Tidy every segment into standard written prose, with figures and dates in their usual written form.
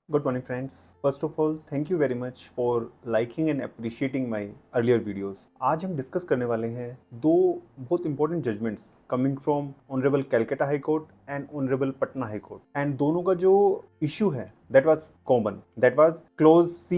Good morning, friends. First of all, thank you very much for liking and appreciating my earlier videos. आज हम discuss करने वाले हैं दो बहुत important judgments coming from honourable Calcutta high court and honourable Patna high court and दोनों का जो इशू है that was common. That was clause C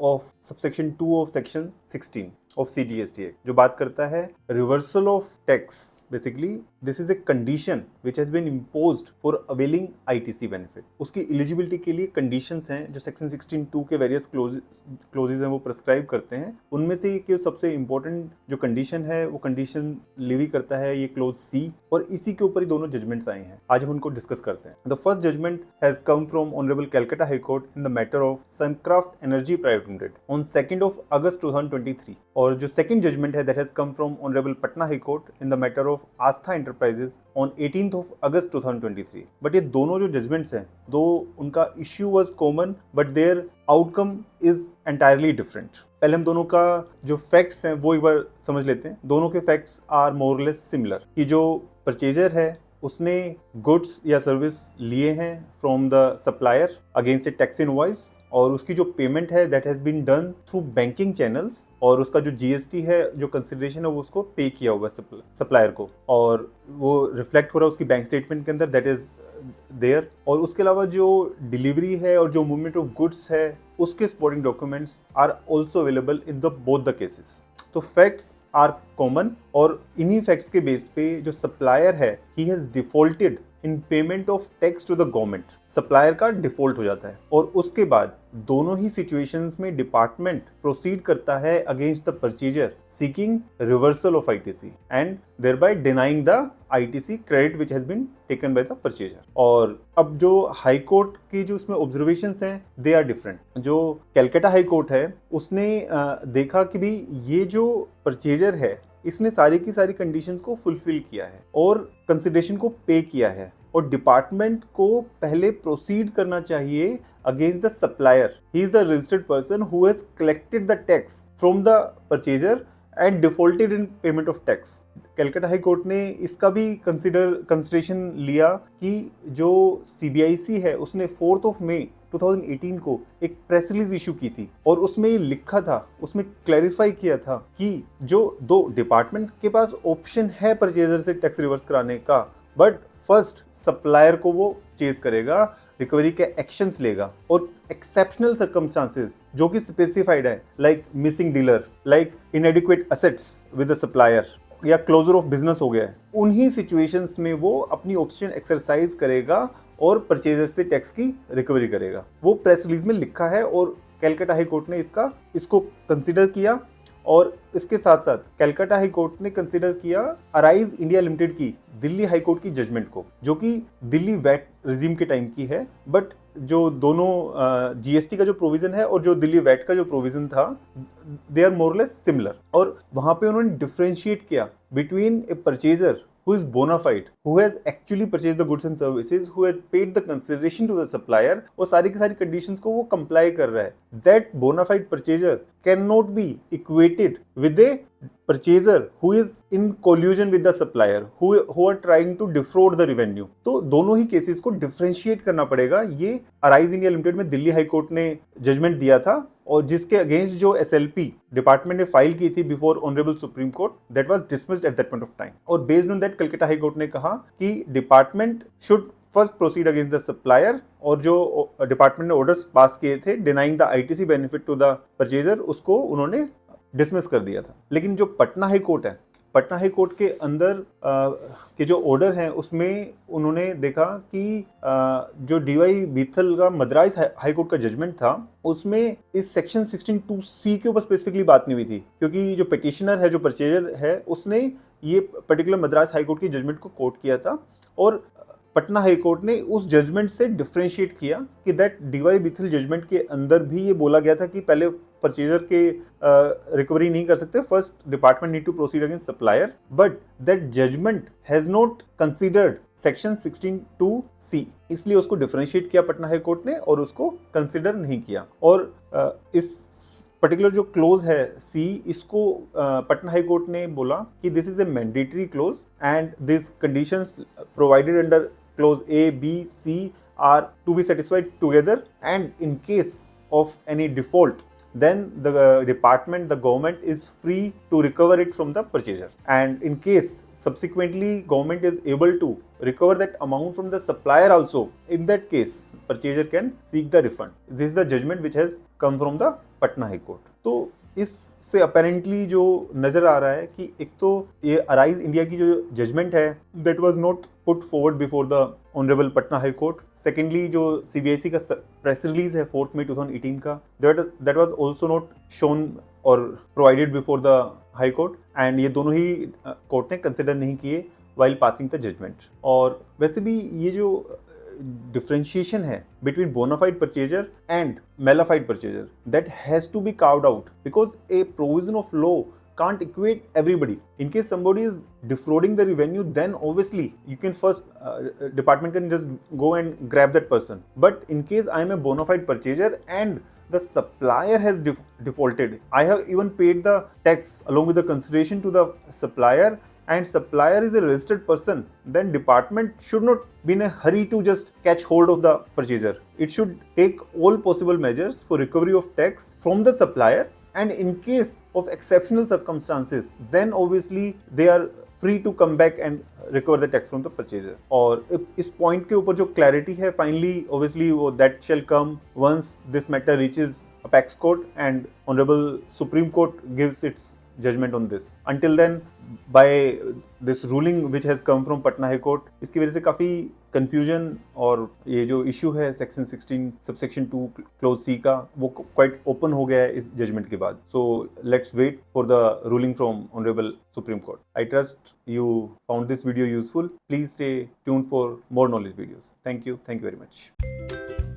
of subsection 2 of section 16 of CGST Act, जो बात करता है reversal of tax. Basically, this is a condition which has been imposed for availing ITC benefit. उसकी eligibility के लिए conditions हैं जो section 16(2) के various clauses हैं वो prescribe करते हैं. उनमें से एक सबसे important जो condition है वो condition लेवी करता है ये clause C और इसी के ऊपर ही दोनों judgments आए हैं. आज हम उनको discuss करते हैं. The first judgment has come from Honorable Calcutta High Court in the matter of Suncraft Energy Private Limited on 2nd of August 2023 और जो second judgment है that has come from Honorable Patna High Court in the matter of Astha Enterprises on 18th of August 2023. But ये दोनों जो judgments हैं दो उनका issue was common but their outcome is entirely different. पहले हम दोनों का जो facts हैं वो एक बार समझ लेते हैं. दोनों के facts are more or less similar कि जो purchaser है उसने गुड्स या सर्विस लिए हैं from the supplier against a tax invoice और उसकी जो पेमेंट है that has been done through banking channels और उसका जो जीएसटी है जो कंसिडरेशन है वो उसको पे किया हुआ सप्लायर को और वो रिफ्लेक्ट हो रहा है उसकी बैंक स्टेटमेंट के अंदर दैट इज देयर. और उसके अलावा जो डिलीवरी है और जो मूवमेंट ऑफ गुड्स है उसके supporting documents are also available in the both the cases. तो फैक्ट्स आर कॉमन और इन्हीं फैक्ट्स के बेस पे जो सप्लायर है he has defaulted in payment of tax to the government. Supplier का डिफॉल्ट हो जाता है और उसके बाद दोनों ही सिचुएशंस में डिपार्टमेंट प्रोसीड करता है against the purchaser seeking reversal of ITC and thereby denying the ITC credit which has been taken by the purchaser. और अब जो हाई कोर्ट की जो इसमें ऑब्जर्वेशंस हैं दे आर डिफरेंट. जो कैलकाटा हाई कोर्ट है उसने देखा कि भी ये जो परचेजर है इसने सारी की सारी कंडीशंस को फुलफिल किया है और कंसिडरेशन को पे किया है और डिपार्टमेंट को पहले प्रोसीड करना चाहिए against the supplier. He is the registered person who has collected the tax from the purchaser and defaulted in payment of tax. Calcutta high court ने इसका भी कंसिडरेशन लिया कि जो सीबीआईसी है उसने 4th of May 2018 को एक प्रेस रिलीज इशू की थी और उसमें लिखा था उसमें क्लैरिफाई किया था कि जो दो डिपार्टमेंट के पास ऑप्शन है परचेजर से टैक्स रिवर्स कराने का बट फर्स्ट सप्लायर को वो चेज करेगा रिकवरी के एक्शंस लेगा और एक्सेप्शनल सर्कमस्टांसेस जो कि स्पेसिफाइड है like missing dealer like इनएडिक्वेट assets with the supplier या क्लोजर ऑफ बिजनेस हो गया है उन्हीं सिचुएशंस में वो अपनी ऑप्शन एक्सरसाइज करेगा और परचेजर से टैक्स की रिकवरी करेगा. वो प्रेस रिलीज में लिखा है और कैलकाटा हाई कोर्ट ने इसको कंसीडर किया और इसके साथ साथ कैलकाटा हाई कोर्ट ने कंसीडर किया अराइज इंडिया लिमिटेड की दिल्ली हाई कोर्ट की जजमेंट को जो कि दिल्ली वैट रिजीम के टाइम की है बट जो दोनों जीएसटी का जो प्रोविजन है और जो दिल्ली वैट का जो प्रोविजन था they are more less similar. और वहां पे उन्होंने डिफरेंशिएट किया between a purchaser who is bona fide, who has actually purchased the goods and services, who has paid the consideration to the supplier और सारी की सारी conditions को वो comply कर रहा है. That bona fide purchaser cannot be equated with a purchaser who is in collusion with the supplier, who are trying to defraud the revenue. तो दोनों ही केसेस को डिफरेंशिएट करना पड़ेगा. ये अराइज इंडिया लिमिटेड में दिल्ली हाई कोर्ट ने judgement दिया था और जिसके अगेंस्ट जो एसएलपी डिपार्टमेंट ने फाइल की थी before honourable supreme court that was dismissed at that point of time. और based on that Calcutta high court ने कहा कि department should first proceed against the supplier और जो डिपार्टमेंट ने ऑर्डर्स पास किए थे denying the ITC benefit to the purchaser उसको उन्होंने डिसमिस कर दिया था. लेकिन जो पटना हाई कोर्ट है पटना हाई कोर्ट के अंदर के जो ऑर्डर हैं उसमें उन्होंने देखा कि जो डीवाई बीथल का मद्रास हाई कोर्ट का जजमेंट था उसमें इस सेक्शन 16(2)(c) के ऊपर स्पेसिफिकली बात नहीं हुई थी क्योंकि जो पिटिशनर है जो परचेजर है उसने ये पर्टिकुलर मद्रास हाई कोर्ट की जजमेंट को कोट किया था और पटना हाई कोर्ट ने उस जजमेंट से डिफरेंशिएट किया कि दैट डीवाई बीथल जजमेंट के अंदर भी ये बोला गया था कि पहले परचेजर के रिकवरी नहीं कर सकते first department need to proceed against supplier but that judgement has not considered section 16(2)(c. इसलिए उसको डिफरेंशिएट किया पटना हाई कोर्ट ने और उसको कंसीडर नहीं किया. और इस पर्टिकुलर जो क्लोज है सी इसको पटना हाई कोर्ट ने बोला कि this is a mandatory clause and this conditions provided under clause A B C are to be satisfied together, and in case of any default, then the government is free to recover it from the purchaser. And in case subsequently government is able to recover that amount from the supplier also, in that case purchaser can seek the refund. This is the judgment which has come from the Patna High Court. तो इससे apparently जो नजर आ रहा है कि एक तो ये अराइज इंडिया की जो जजमेंट है that was not put forward before the honourable Patna high court. Secondly जो सीबीआईसी का प्रेस रिलीज है 4 मई 2018 का, that was also not shown और provided before the high court, and ये दोनों ही कोर्ट ने कंसिडर नहीं किए while passing the judgment. और वैसे भी ये जो differentiation है between bona fide purchaser and mala fide purchaser, that has to be carved out, because a provision of law can't equate everybody. In case somebody is defrauding the revenue, then obviously you can first department can just go and grab that person. But in case I am a bona fide purchaser and the supplier has defaulted, I have even paid the tax along with the consideration to the supplier, and supplier is a registered person, then department should not be in a hurry to just catch hold of the purchaser. It should take all possible measures for recovery of tax from the supplier, and in case of exceptional circumstances, then obviously they are free to come back and recover the tax from the purchaser. और इस point के ऊपर जो clarity है finally obviously वो that shall come once this matter reaches apex court and honorable Supreme Court gives its judgment on this. Until then, by this ruling which has come from Patna High Court, इसकी वजह से काफ़ी confusion और ये जो issue है section 16 subsection 2 clause C का, वो quite open हो गया है इस judgment के बाद. So let's wait for the ruling from Honorable Supreme Court. I trust you found this video useful. Please stay tuned for more knowledge videos. Thank you very much.